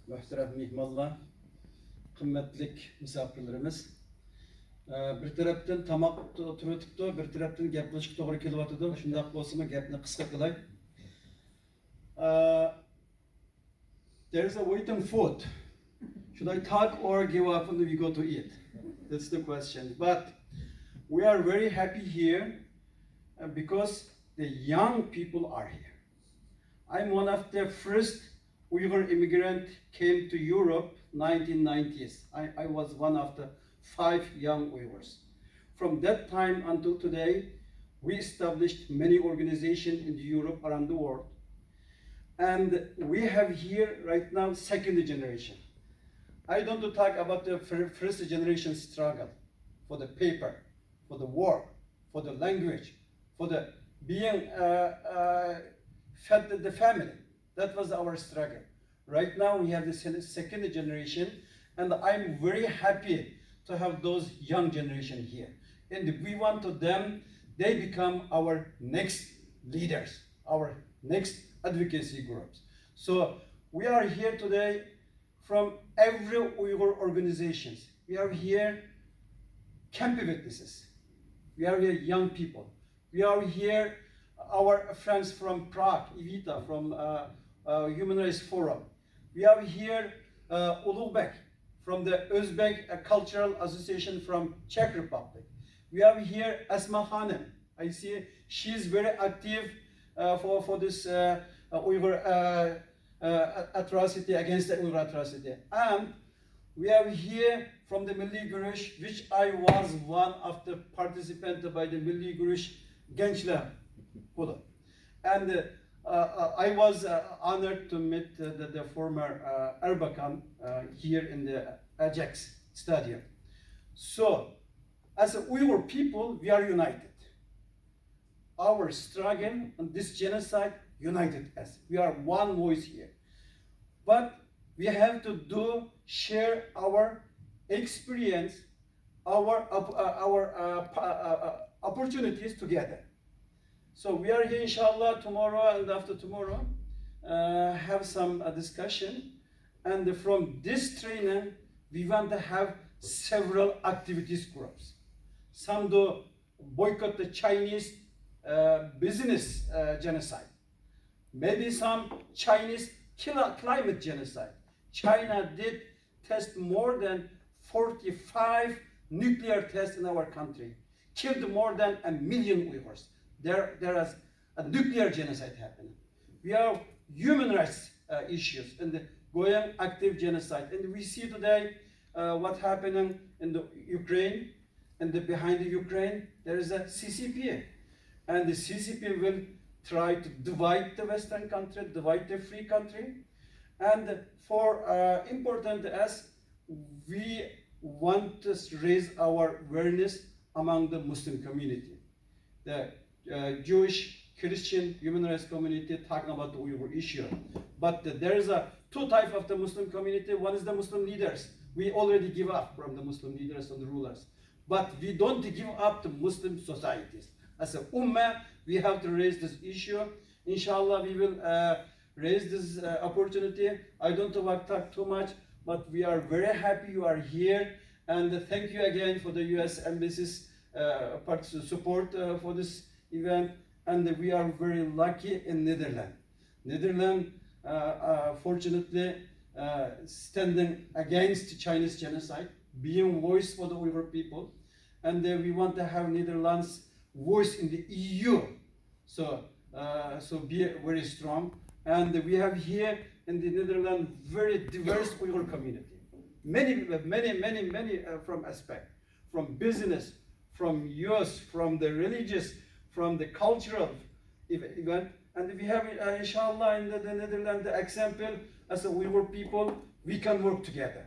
muhtaram mehmonlar, qimmatlik misafirlarimiz. Bir tarafdan tamoq turibdi, bir tarafdan gaplashishga to'g'ri kelyotdi. Shunday bo'lsa-mu gapni qisqa qilay. There is a waiting food. Should I talk or give up and we go to eat? That's the question. But we are very happy here because the young people are here. I'm one of the first Uyghur immigrant came to Europe 1990s. I was one of the 5 young Uyghurs. From that time until today, we established many organizations in Europe around the world. And we have here right now second generation. I don't want to talk about the first generation struggle for the paper, for the work, for the language, for the being fed the family. That was our struggle. Right now we have the second generation, and I'm very happy to have those young generation here. And we want to them, they become our next leaders, our next advocacy groups. So we are here today from every Uyghur organizations. We are here camp witnesses. We are here young people. We are here our friends from Prague, Evita, from Human Rights Forum. We have here Ulubek from the Uzbek Cultural Association from Czech Republic. We have here Asma Khanem. I see she's very active for this Uyghur atrocity, against the Uyghur atrocity. And we have here from the Milliy Görüş, which I was one of the participants by the Milliy Görüş Gençler. And I was honored to meet the former Erbakan here in the Ajax Stadium. So, as a Uyghur people, we are united. Our struggle on this genocide united us. We are one voice here. But we have to share our experience, our opportunities together. So we are here, inshallah, tomorrow and after tomorrow, have some discussion. And from this training, we want to have several activities groups. Some do boycott the Chinese business genocide. Maybe some Chinese climate genocide. China did test more than 45 nuclear tests in our country, killed more than 1 million Uyghurs. There is a nuclear genocide happening. We have human rights issues and the going active genocide. And we see today what's happening in the Ukraine, and behind the Ukraine, there is a CCP. And the CCP will try to divide the Western country, divide the free country. And for important as we want to raise our awareness among the Muslim community. The Jewish, Christian, human rights community talking about the Uyghur issue. But there is two types of the Muslim community. One is the Muslim leaders. We already give up from the Muslim leaders and the rulers. But we don't give up the Muslim societies. As a Ummah, we have to raise this issue. Inshallah, we will raise this opportunity. I don't want to talk too much, but we are very happy you are here. And thank you again for the U.S. Embassy's support for this event. And we are very lucky in Netherlands. Netherlands, fortunately, standing against Chinese genocide, being voice for the Uyghur people. And we want to have Netherlands voice in the EU. So be very strong. And we have here in the Netherlands very diverse Uyghur community. Many from aspect, from business, from youth, from the religious, from the cultural event. And we have, inshallah, in the Netherlands, the example as a Uyghur people, we can work together.